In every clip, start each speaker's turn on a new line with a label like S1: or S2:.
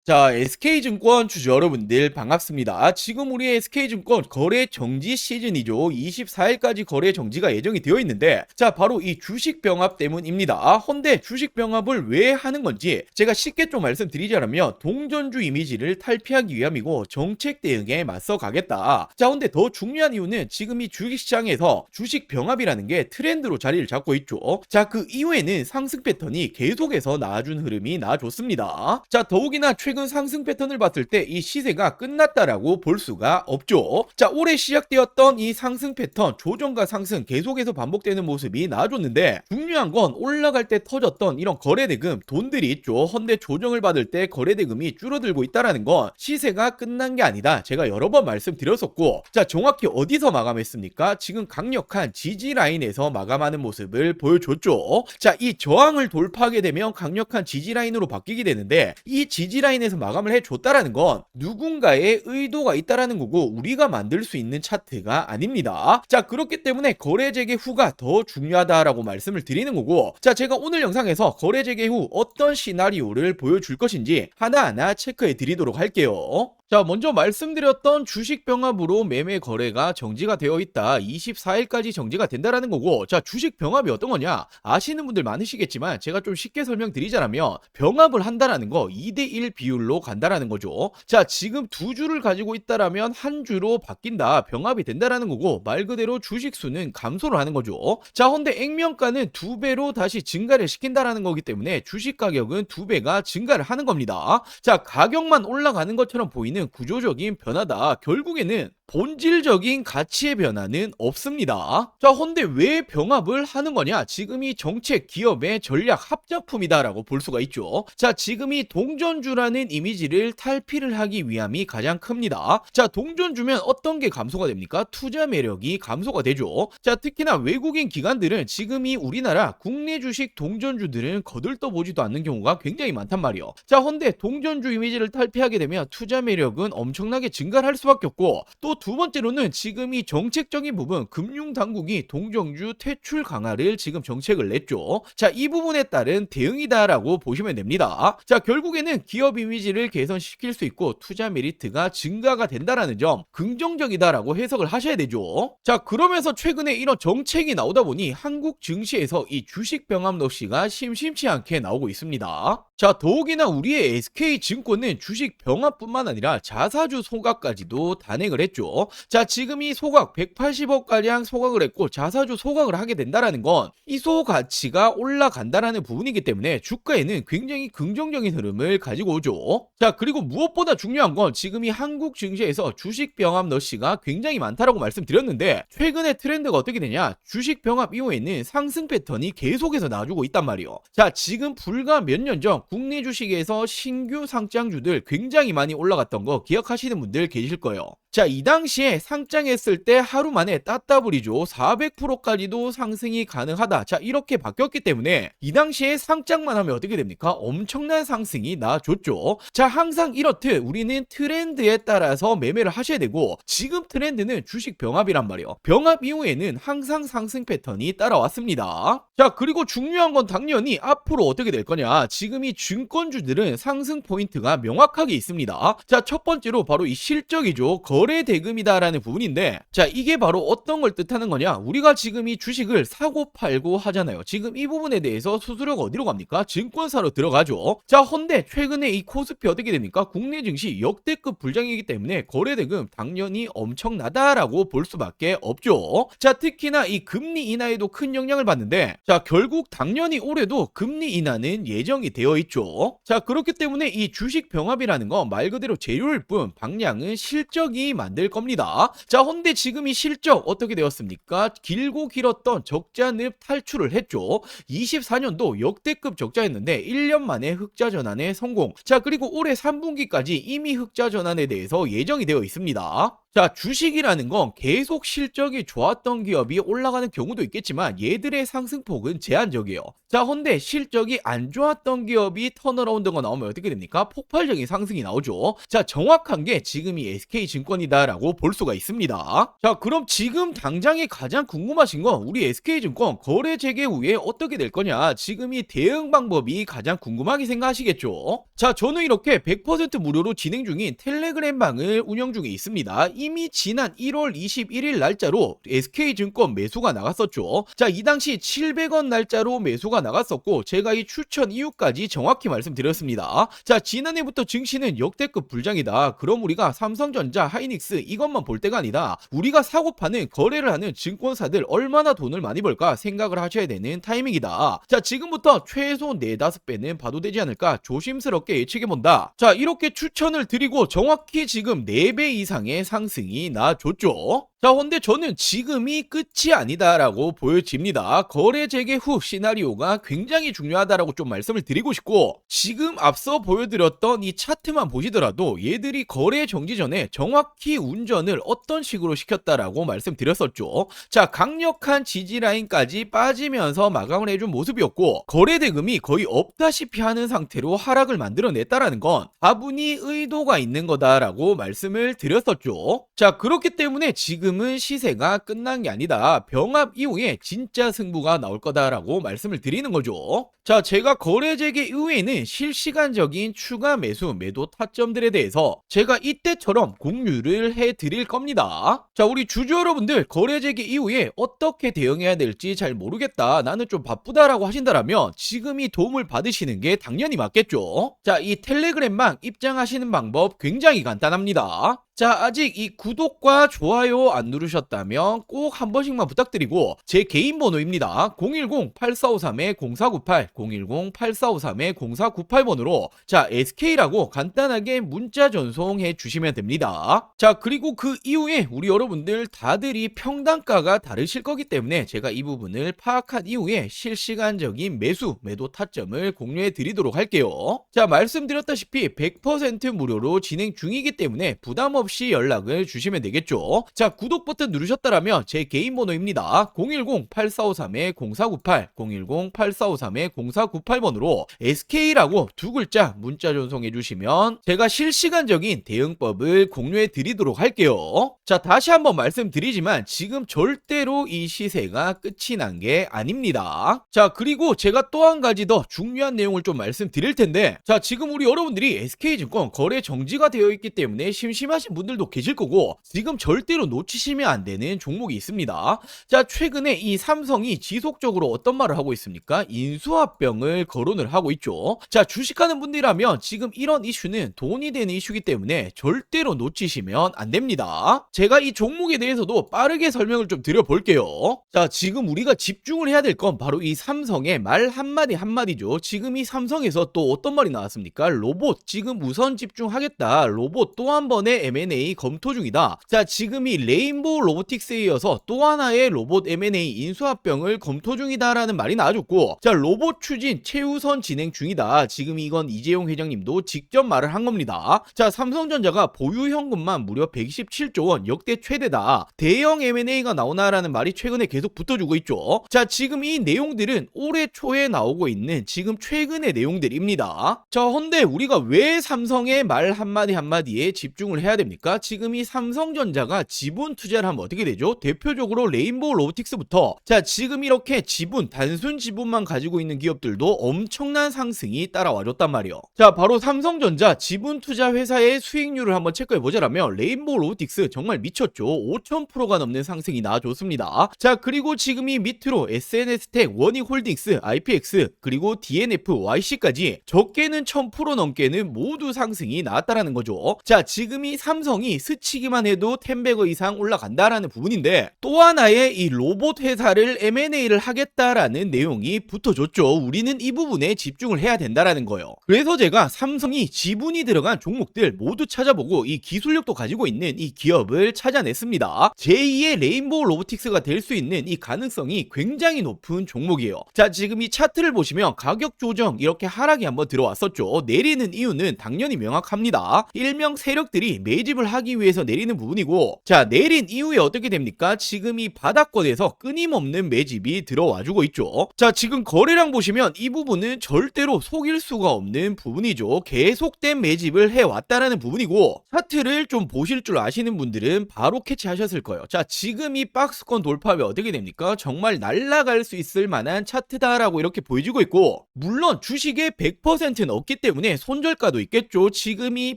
S1: 자, SK증권 주주 여러분들 반갑습니다. 지금 우리 SK증권 거래 정지 시즌이죠. 24일까지 거래 정지가 예정이 되어 있는데, 자, 바로 이 주식 병합 때문입니다. 헌데 주식 병합을 왜 하는 건지 제가 쉽게 좀 말씀드리자면 동전주 이미지를 탈피하기 위함이고 정책 대응에 맞서 가겠다. 자, 헌데 더 중요한 이유는 지금 이 주식시장에서 주식 병합이라는 게 트렌드로 자리를 잡고 있죠. 자, 그 이후에는 상승 패턴이 계속해서 나아준 흐름이 나아졌습니다. 자, 더욱이나 최근 상승 패턴을 봤을 때 이 시세가 끝났다라고 볼 수가 없죠. 자, 올해 시작되었던 이 상승 패턴, 조정과 상승 계속해서 반복되는 모습이 나아졌는데, 중요한 건 올라갈 때 터졌던 이런 거래대금 돈들이 있죠. 헌데 조정을 받을 때 거래대금이 줄어들고 있다라는 건 시세가 끝난 게 아니다, 제가 여러 번 말씀드렸었고, 자, 정확히 어디서 마감했습니까? 지금 강력한 지지 라인에서 마감하는 모습을 보여줬죠. 자, 이 저항을 돌파하게 되면 강력한 지지 라인으로 바뀌게 되는데, 이 지지 라인에서 마감을 해줬다라는 건 누군가의 의도가 있다라는 거고 우리가 만들 수 있는 차트가 아닙니다. 자, 그렇기 때문에 거래 재개 후가 더 중요하다라고 말씀을 드리는 거고, 자, 제가 오늘 영상에서 거래 재개 후 어떤 시나리오를 보여줄 것인지 하나하나 체크해 드리도록 할게요. 자, 먼저 말씀드렸던 주식 병합으로 매매 거래가 정지가 되어 있다. 24일까지 정지가 된다라는 거고, 자, 주식 병합이 어떤 거냐? 아시는 분들 많으시겠지만 제가 좀 쉽게 설명드리자면 병합을 한다라는 거 2대1 비율로 간다라는 거죠. 자, 지금 두 주를 가지고 있다라면 한 주로 바뀐다, 병합이 된다라는 거고, 말 그대로 주식 수는 감소를 하는 거죠. 자, 근데 액면가는 두 배로 다시 증가를 시킨다라는 거기 때문에 주식 가격은 두 배가 증가를 하는 겁니다. 자, 가격만 올라가는 것처럼 보이는 구조적인 변화다. 결국에는 본질적인 가치의 변화는 없습니다. 자, 헌데 왜 병합을 하는 거냐? 지금이 정책 기업의 전략 합작품이다라고 볼 수가 있죠. 자, 지금이 동전주라는 이미지를 탈피를 하기 위함이 가장 큽니다. 자, 동전주면 어떤 게 감소가 됩니까? 투자 매력이 감소가 되죠. 자, 특히나 외국인 기관들은 지금이 우리나라 국내 주식 동전주들은 거들떠보지도 않는 경우가 굉장히 많단 말이에요. 자, 헌데 동전주 이미지를 탈피하게 되면 투자 매력은 엄청나게 증가를 할 수밖에 없고, 또 두 번째로는 지금 이 정책적인 부분, 금융당국이 동정주 퇴출 강화를 지금 정책을 냈죠. 자, 이 부분에 따른 대응이다라고 보시면 됩니다. 자, 결국에는 기업 이미지를 개선시킬 수 있고 투자 메리트가 증가가 된다라는 점 긍정적이다라고 해석을 하셔야 되죠. 자, 그러면서 최근에 이런 정책이 나오다 보니 한국 증시에서 이 주식 병합 러시가 심심치 않게 나오고 있습니다. 자, 더욱이나 우리의 SK증권은 주식 병합뿐만 아니라 자사주 소각까지도 단행을 했죠. 자, 지금 이 소각 180억가량 소각을 했고 자사주 소각을 하게 된다라는 건 이소 가치가 올라간다라는 부분이기 때문에 주가에는 굉장히 긍정적인 흐름을 가지고 오죠. 자, 그리고 무엇보다 중요한 건 지금 이 한국 증시에서 주식 병합 러시가 굉장히 많다라고 말씀드렸는데, 최근에 트렌드가 어떻게 되냐? 주식 병합 이후에는 상승 패턴이 계속해서 나와주고 있단 말이에요. 자, 지금 불과 몇 년 전 국내 주식에서 신규 상장주들 굉장히 많이 올라갔던 거 기억하시는 분들 계실 거예요. 자, 이 당시에 상장했을 때 하루 만에 따따블이죠. 400%까지도 상승이 가능하다. 자, 이렇게 바뀌었기 때문에 이 당시에 상장만 하면 어떻게 됩니까? 엄청난 상승이 나줬죠. 자, 항상 이렇듯 우리는 트렌드에 따라서 매매를 하셔야 되고, 지금 트렌드는 주식 병합이란 말이에요. 병합 이후에는 항상 상승 패턴이 따라왔습니다. 자, 그리고 중요한 건 당연히 앞으로 어떻게 될 거냐? 지금 이 증권주들은 상승 포인트가 명확하게 있습니다. 자, 첫 번째로 바로 이 실적이죠. 거래 대금이다라는 부분인데, 자, 이게 바로 어떤 걸 뜻하는 거냐? 우리가 지금 이 주식을 사고 팔고 하잖아요. 지금 이 부분에 대해서 수수료가 어디로 갑니까? 증권사로 들어가죠. 자, 헌데 최근에 이 코스피 어떻게 됩니까? 국내 증시 역대급 불장이기 때문에 거래 대금 당연히 엄청나다라고 볼 수밖에 없죠. 자, 특히나 이 금리 인하에도 큰 영향을 받는데, 자, 결국 당연히 올해도 금리 인하는 예정이 되어 있죠. 자, 그렇기 때문에 이 주식 병합이라는 건 말 그대로 재료일 뿐 방향은 실적이 만들 겁니다. 자, 헌데 지금 이 실적 어떻게 되었습니까? 길고 길었던 적자늪 탈출을 했죠. 24년도 역대급 적자였는데 1년 만에 흑자 전환에 성공. 자, 그리고 올해 3분기까지 이미 흑자 전환에 대해서 예정이 되어 있습니다. 자, 주식이라는 건 계속 실적이 좋았던 기업이 올라가는 경우도 있겠지만 얘들의 상승폭은 제한적이에요. 자, 헌데 실적이 안 좋았던 기업이 턴어라운드가 나오면 어떻게 됩니까? 폭발적인 상승이 나오죠. 자, 정확한 게 지금 이 SK증권 증권이다라고 볼 수가 있습니다. 자, 그럼 지금 당장에 가장 궁금하신 건 우리 SK증권 거래 재개 후에 어떻게 될 거냐, 지금 이 대응 방법이 가장 궁금하게 생각하시겠죠. 자, 저는 이렇게 100% 무료로 진행 중인 텔레그램 방을 운영 중에 있습니다. 이미 지난 1월 21일 날짜로 SK증권 매수가 나갔었죠. 자, 이 당시 700원 날짜로 매수가 나갔었고 제가 이 추천 이유까지 정확히 말씀드렸습니다. 자, 지난해부터 증시는 역대급 불장이다. 그럼 우리가 삼성전자, 하이닉스 이것만 볼 때가 아니다. 우리가 사고 파는 거래를 하는 증권사들 얼마나 돈을 많이 벌까 생각을 하셔야 되는 타이밍이다. 자, 지금부터 최소 4-5배는 봐도 되지 않을까 조심스럽게 예측해본다. 자, 이렇게 추천을 드리고 정확히 지금 4배 이상의 상승이 나줬죠. 자, 근데 저는 지금이 끝이 아니다라고 보여집니다. 거래 재개 후 시나리오가 굉장히 중요하다라고 좀 말씀을 드리고 싶고, 지금 앞서 보여드렸던 이 차트만 보시더라도 얘들이 거래 정지 전에 정확히 운전을 어떤 식으로 시켰다라고 말씀드렸었죠. 자, 강력한 지지 라인까지 빠지면서 마감을 해준 모습이었고, 거래 대금이 거의 없다시피 하는 상태로 하락을 만들어냈다라는 건 다분히 의도가 있는 거다라고 말씀을 드렸었죠. 자, 그렇기 때문에 지금은 시세가 끝난 게 아니다. 병합 이후에 진짜 승부가 나올 거다라고 말씀을 드리는 거죠. 자, 제가 거래 재개 이후에는 실시간적인 추가 매수, 매도 타점들에 대해서 제가 이때처럼 공유를 해드릴 겁니다. 자, 우리 주주 여러분들 거래 재개 이후에 어떻게 대응해야 될지 잘 모르겠다, 나는 좀 바쁘다라고 하신다라면 지금이 도움을 받으시는 게 당연히 맞겠죠. 자, 이 텔레그램방 입장하시는 방법 굉장히 간단합니다. 자, 아직 이 구독과 좋아요 안 누르셨다면 꼭 한 번씩만 부탁드리고, 제 개인 번호입니다. 010-8453-0498 010-8453-0498번으로 자, SK라고 간단하게 문자 전송해 주시면 됩니다. 자, 그리고 그 이후에 우리 여러분들 다들이 평단가가 다르실 거기 때문에 제가 이 부분을 파악한 이후에 실시간적인 매수, 매도 타점을 공유해 드리도록 할게요. 자, 말씀드렸다시피 100% 무료로 진행 중이기 때문에 부담 없이 연락을 주시면 되겠죠. 자, 구독 버튼 누르셨다라면 제 개인 번호입니다. 010-8453-0498 010-8453-0498번으로 SK라고 두 글자 문자 전송해 주시면 제가 실시간적인 대응법을 공유해 드리도록 할게요. 자, 다시 한번 말씀드리지만 지금 절대로 이 시세가 끝이 난 게 아닙니다. 자, 그리고 제가 또 한 가지 더 중요한 내용을 좀 말씀드릴 텐데, 자, 지금 우리 여러분들이 SK증권 거래 정지가 되어 있기 때문에 심심하신 분들도 계실 거고, 지금 절대로 놓치시면 안 되는 종목이 있습니다. 자, 최근에 이 삼성이 지속적으로 어떤 말을 하고 있습니까? 인수합병을 거론을 하고 있죠. 자, 주식하는 분들이라면 지금 이런 이슈는 돈이 되는 이슈이기 때문에 절대로 놓치시면 안 됩니다. 제가 이 종목에 대해서도 빠르게 설명을 좀 드려볼게요. 자, 지금 우리가 집중을 해야 될 건 바로 이 삼성의 말 한마디 한마디죠. 지금 이 삼성에서 또 어떤 말이 나왔습니까? 로봇 지금 우선 집중하겠다. 로봇 또 한 번의 M&A 검토 중이다. 자, 지금 이 레인보우 로보틱스에 이어서 또 하나의 로봇 M&A 인수합병을 검토 중이다라는 말이 나와줬고, 자, 로봇 추진 최우선 진행 중이다. 지금 이건 이재용 회장님도 직접 말을 한 겁니다. 자, 삼성전자가 보유 현금만 무려 127조 원, 역대 최대다. 대형 M&A가 나오나라는 말이 최근에 계속 붙어주고 있죠. 자, 지금 이 내용들은 올해 초에 나오고 있는 지금 최근의 내용들입니다. 자, 헌데 우리가 왜 삼성의 말 한마디 한마디에 집중을 해야 됩니까? 지금 이 삼성전자가 지분 투자를 하면 어떻게 되죠? 대표적으로 레인보우 로보틱스부터, 자, 지금 이렇게 지분, 단순 지분만 가지고 있는 기업들도 엄청난 상승이 따라와줬단 말이에요. 자, 바로 삼성전자 지분 투자 회사의 수익률을 한번 체크해 보자라면 레인보우 로보틱스 정말 미쳤죠. 5000%가 넘는 상승이 나와줬습니다. 자, 그리고 지금 이 밑으로 SNS텍, 원익홀딩스, IPX, 그리고 DNF, YC까지 적게는 1000% 넘게는 모두 상승이 나왔다라는 거죠. 자, 지금 이 삼성이 스치기만 해도 10배거 이상 올라간다라는 부분인데, 또 하나의 이 로봇 회사를 M&A를 하겠다라는 내용이 붙어줬죠. 우리는 이 부분에 집중을 해야 된다라는 거예요. 그래서 제가 삼성이 지분이 들어간 종목들 모두 찾아보고 이 기술력도 가지고 있는 이 기업을 찾아냈습니다. 제2의 레인보우 로보틱스가 될 수 있는 이 가능성이 굉장히 높은 종목이에요. 자, 지금 이 차트를 보시면 가격 조정 이렇게 하락이 한번 들어왔었죠. 내리는 이유는 당연히 명확합니다. 일명 세력들이 매집 매집을 하기 위해서 내리는 부분이고, 자, 내린 이후에 어떻게 됩니까? 지금 이 바닥권에서 끊임없는 매집이 들어와주고 있죠. 자, 지금 거래량 보시면 이 부분은 절대로 속일 수가 없는 부분이죠. 계속된 매집을 해왔다라는 부분이고, 차트를 좀 보실 줄 아시는 분들은 바로 캐치하셨을 거예요. 자, 지금 이 박스권 돌파 후에 어떻게 됩니까? 정말 날아갈 수 있을 만한 차트다라고 이렇게 보여지고 있고, 물론 주식의 100%는 없기 때문에 손절가도 있겠죠. 지금 이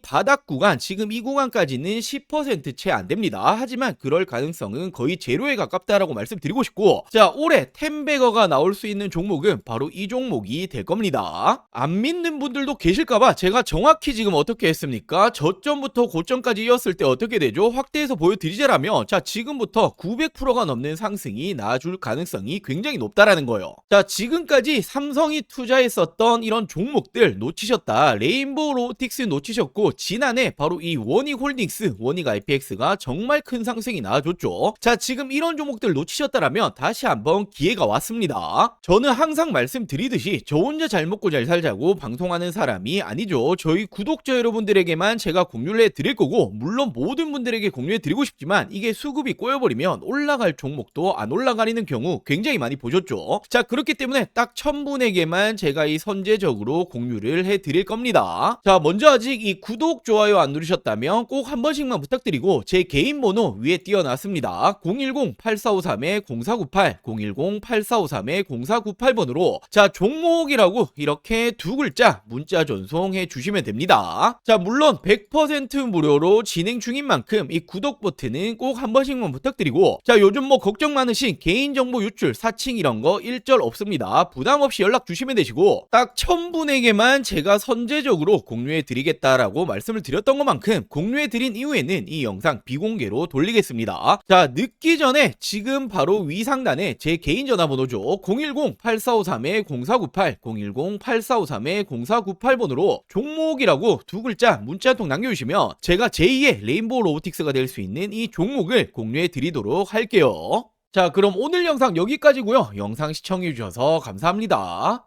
S1: 바닥 구간, 지금 이 구간까지는 10% 채 안 됩니다. 하지만 그럴 가능성은 거의 제로에 가깝다라고 말씀드리고 싶고, 자, 올해 텐베거가 나올 수 있는 종목은 바로 이 종목이 될 겁니다. 안 믿는 분들도 계실까봐 제가 정확히 지금 어떻게 했습니까? 저점부터 고점까지 이었을 때 어떻게 되죠? 확대해서 보여드리자라면, 자, 지금부터 900%가 넘는 상승이 나와줄 가능성이 굉장히 높다라는 거예요. 자, 지금까지 삼성이 투자했었던 이런 종목들 놓치셨다. 레인보우 로보틱스 놓치셨고, 지난해 바로 이 원익홀딩스, 원익 IPX가 정말 큰 상승이 나와줬죠. 자, 지금 이런 종목들 놓치셨다라면 다시 한번 기회가 왔습니다. 저는 항상 말씀드리듯이 저 혼자 잘 먹고 잘 살자고 방송하는 사람이 아니죠. 저희 구독자 여러분들에게만 제가 공유를 해드릴 거고, 물론 모든 분들에게 공유해드리고 싶지만 이게 수급이 꼬여버리면 올라갈 종목도 안 올라가리는 경우 굉장히 많이 보셨죠. 자, 그렇기 때문에 딱 1000분에게만 제가 이 선제적으로 공유를 해드릴 겁니다. 자, 먼저 아직 이 구독, 좋아요 안 누르셨다면 꼭 한 번씩만 부탁드리고, 제 개인 번호 위에 띄워놨습니다. 010-8453-0498, 010-8453-0498번으로 자, 종목이라고 이렇게 두 글자 문자 전송해 주시면 됩니다. 자, 물론 100% 무료로 진행 중인 만큼 이 구독 버튼은 꼭 한 번씩만 부탁드리고, 자, 요즘 뭐 걱정 많으신 개인정보 유출, 사칭 이런 거 일절 없습니다. 부담 없이 연락 주시면 되시고, 딱 1000분에게만 제가 선제적으로 공유해 드리겠다라고 말씀을 드렸던 것만큼 공유해 드린 이후에는 이 영상 비공개로 돌리겠습니다. 자, 늦기 전에 지금 바로 위 상단에 제 개인 전화번호죠. 010-8453-0498, 010-8453-0498번으로 종목이라고 두 글자 문자 한 통 남겨주시면 제가 제2의 레인보우 로보틱스가 될 수 있는 이 종목을 공유해 드리도록 할게요. 자, 그럼 오늘 영상 여기까지고요. 영상 시청해 주셔서 감사합니다.